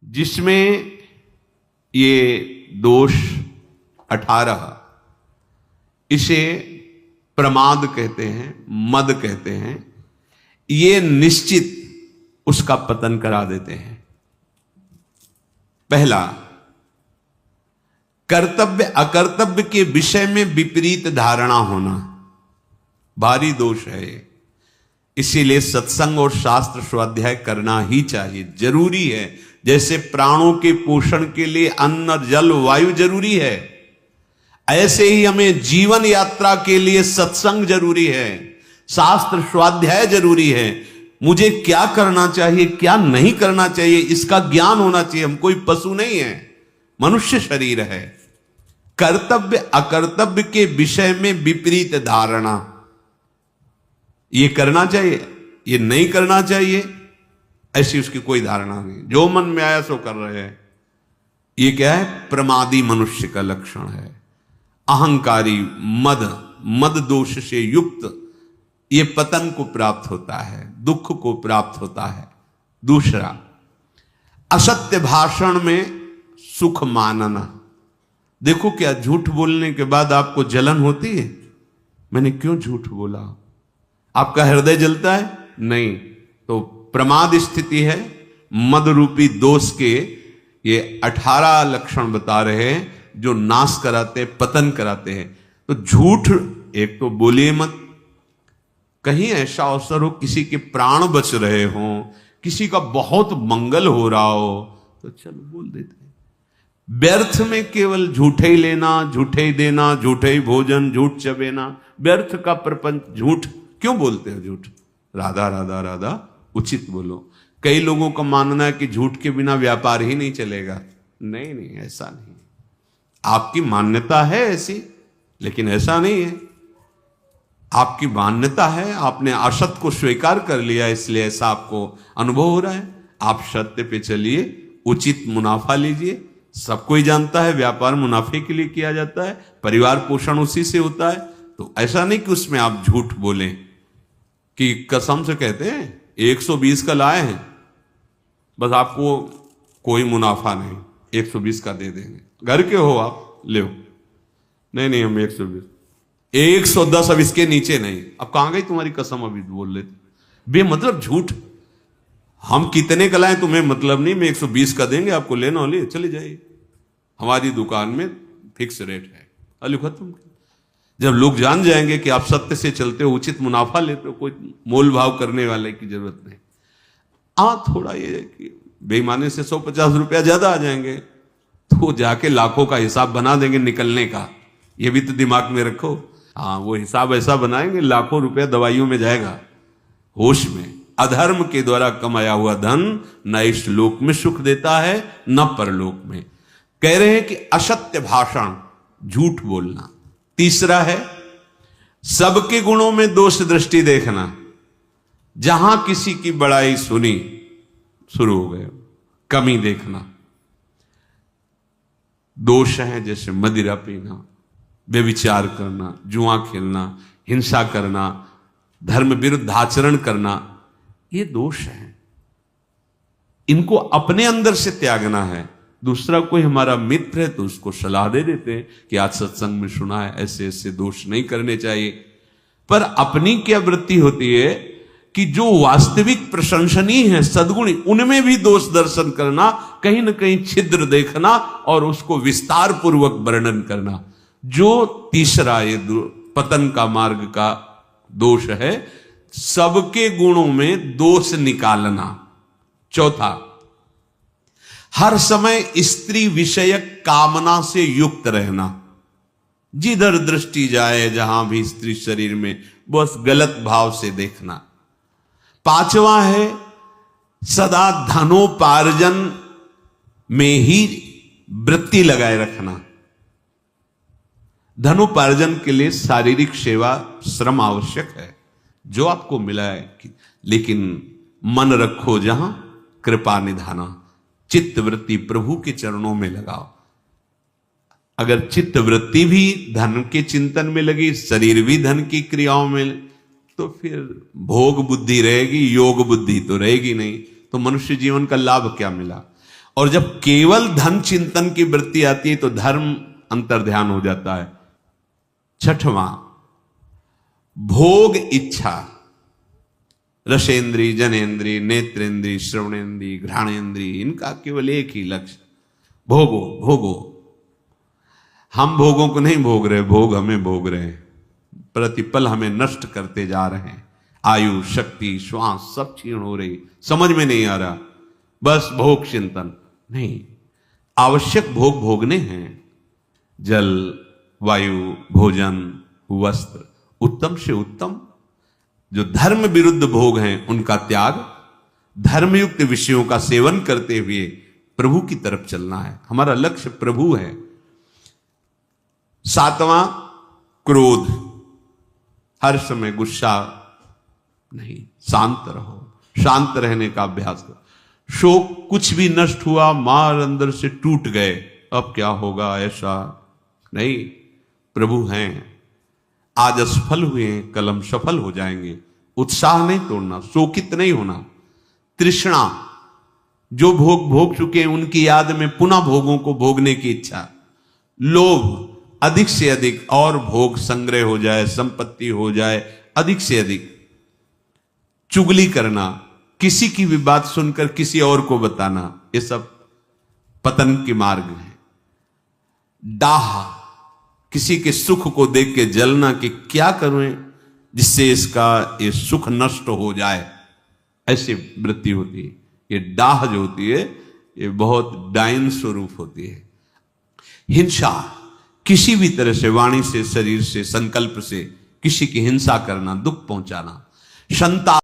जिसमें ये दोष 18 इसे प्रमाद कहते हैं, मद कहते हैं, ये निश्चित उसका पतन करा देते हैं। पहला, कर्तव्य अकर्तव्य के विषय में विपरीत धारणा होना, भारी दोष है ये। इसीलिए सत्संग और शास्त्र स्वाध्याय करना ही चाहिए, जरूरी है। जैसे प्राणों के पोषण के लिए अन्न जल वायु जरूरी है, ऐसे ही हमें जीवन यात्रा के लिए सत्संग जरूरी है, शास्त्र स्वाध्याय जरूरी है। मुझे क्या करना चाहिए क्या नहीं करना चाहिए इसका ज्ञान होना चाहिए। हम कोई पशु नहीं है, मनुष्य शरीर है। कर्तव्य अकर्तव्य के विषय में विपरीत धारणा, ये करना चाहिए ये नहीं करना चाहिए, ऐसी उसकी कोई धारणा नहीं, जो मन में आया सो कर रहे हैं। ये क्या है? प्रमादी मनुष्य का लक्षण है। अहंकारी, मद दोष से युक्त ये पतन को प्राप्त होता है, दुख को प्राप्त होता है। दूसरा, असत्य भाषण में सुख मानना। देखो, क्या झूठ बोलने के बाद आपको जलन होती है? मैंने क्यों झूठ बोला? आपका हृदय जलता है? नहीं। तो प्रमाद स्थिति है। मद रूपी दोष के ये 18 लक्षण बता रहे हैं जो नाश कराते, पतन कराते हैं। तो झूठ एक तो बोलिए मत। कहीं ऐसा अवसर हो किसी के प्राण बच रहे हों, किसी का बहुत मंगल हो रहा हो, तो चलो बोल देते हैं। व्यर्थ में केवल झूठे ही लेना, झूठे ही देना, झूठे ही भोजन, झूठ चबेना, व्यर्थ का प्रपंच। झूठ क्यों बोलते हो? झूठ राधा राधा राधा उचित बोलो। कई लोगों का मानना है कि झूठ के बिना व्यापार ही नहीं चलेगा। नहीं नहीं, ऐसा नहीं। आपकी मान्यता है ऐसी, लेकिन ऐसा नहीं है। आपकी मान्यता है, आपने असत्य को स्वीकार कर लिया, इसलिए ऐसा आपको अनुभव हो रहा है। आप सत्य पे चलिए, उचित मुनाफा लीजिए। सबको ही जानता है व्यापार मुनाफे के लिए किया जाता है, परिवार पोषण उसी से होता है। तो ऐसा नहीं कि उसमें आप झूठ बोलें कि कसम से कहते हैं 120 का लाए हैं, बस आपको कोई मुनाफा नहीं, 120 का दे देंगे। घर के हो आप, ले हो। नहीं नहीं, हम 120 110 अब इसके नीचे नहीं। अब कहां गई तुम्हारी कसम? अभी बोल रहे बेमतलब झूठ। हम कितने का लाए तुम्हें मतलब नहीं, मैं 120 का देंगे आपको, लेना हो ले, चले जाइए। हमारी दुकान में फिक्स रेट है, अली खत्म। जब लोग जान जाएंगे कि आप सत्य से चलते हो, उचित मुनाफा लेते हो, कोई मोल भाव करने वाले की जरूरत नहीं। थोड़ा ये है कि बेईमानी से 150 रुपया ज्यादा आ जाएंगे तो जाके लाखों का हिसाब बना देंगे निकलने का। ये भी तो दिमाग में रखो। वो हिसाब ऐसा बनाएंगे लाखों रुपया दवाइयों में जाएगा। होश में, अधर्म के द्वारा कमाया हुआ धन न इस लोक में सुख देता है न परलोक में। कह रहे हैं कि असत्य भाषण, झूठ बोलना। तीसरा है सबके गुणों में दोष दृष्टि देखना। जहां किसी की बड़ाई सुनी, शुरू हो गए कमी देखना। दोष है जैसे मदिरा पीना, व्यभिचार करना, जुआ खेलना, हिंसा करना, धर्म विरुद्ध आचरण करना, ये दोष है। इनको अपने अंदर से त्यागना है। दूसरा कोई हमारा मित्र है तो उसको सलाह दे देते हैं कि आज सत्संग में सुना है ऐसे ऐसे दोष नहीं करने चाहिए। पर अपनी क्या वृत्ति होती है कि जो वास्तविक प्रशंसनीय है, सद्गुणी, उनमें भी दोष दर्शन करना, कहीं ना कहीं छिद्र देखना और उसको विस्तार पूर्वक वर्णन करना। जो तीसरा ये पतन का मार्ग का दोष है, सबके गुणों में दोष निकालना। चौथा, हर समय स्त्री विषयक कामना से युक्त रहना। जिधर दृष्टि जाए, जहां भी स्त्री शरीर में, बस गलत भाव से देखना। पांचवा है सदा धनोपार्जन में ही वृत्ति लगाए रखना। धनोपार्जन के लिए शारीरिक सेवा, श्रम आवश्यक है, जो आपको मिला है, लेकिन मन रखो जहां कृपा निधाना। चित्त वृत्ति प्रभु के चरणों में लगाओ। अगर चित्त वृत्ति भी धन के चिंतन में लगी, शरीर भी धन की क्रियाओं में, तो फिर भोग बुद्धि रहेगी, योग बुद्धि तो रहेगी नहीं। तो मनुष्य जीवन का लाभ क्या मिला? और जब केवल धन चिंतन की वृत्ति आती है तो धर्म अंतर्ध्यान हो जाता है। छठवां, भोग इच्छा। रसेंद्री, जनेन्द्री, नेत्रेंद्री, श्रवणेन्द्री, घ्राणेन्द्री, इनका केवल एक ही लक्ष्य, भोगो भोगो। हम भोगों को नहीं भोग रहे, भोग हमें भोग रहे हैं, प्रतिपल हमें नष्ट करते जा रहे हैं। आयु, शक्ति, श्वास सब क्षीण हो रही, समझ में नहीं आ रहा, बस भोग चिंतन नहीं। आवश्यक भोग भोगने हैं, जल, वायु, भोजन, वस्त्र, उत्तम से उत्तम। जो धर्म विरुद्ध भोग हैं उनका त्याग, धर्मयुक्त विषयों का सेवन करते हुए प्रभु की तरफ चलना है। हमारा लक्ष्य प्रभु है। सातवां, क्रोध। हर समय गुस्सा नहीं, शांत रहो, शांत रहने का अभ्यास करो। शोक, कुछ भी नष्ट हुआ, मार अंदर से टूट गए, अब क्या होगा, ऐसा नहीं। प्रभु हैं, आज असफल हुए हैं, कल हम सफल हो जाएंगे। उत्साह नहीं तोड़ना, शोकित नहीं होना। तृष्णा, जो भोग भोग चुके हैं उनकी याद में पुनः भोगों को भोगने की इच्छा। लोभ, अधिक से अधिक और भोग संग्रह हो जाए, संपत्ति हो जाए, अधिक से अधिक। चुगली करना, किसी की भी बात सुनकर किसी और को बताना, ये सब पतन के मार्ग है। डाह, किसी के सुख को देख के जलना कि क्या करूं जिससे इसका ये सुख नष्ट हो जाए, ऐसी वृत्ति होती है। ये डाह जो होती है ये बहुत डायन स्वरूप होती है। हिंसा, किसी भी तरह से, वाणी से, शरीर से, संकल्प से किसी की हिंसा करना, दुख पहुंचाना। संताप,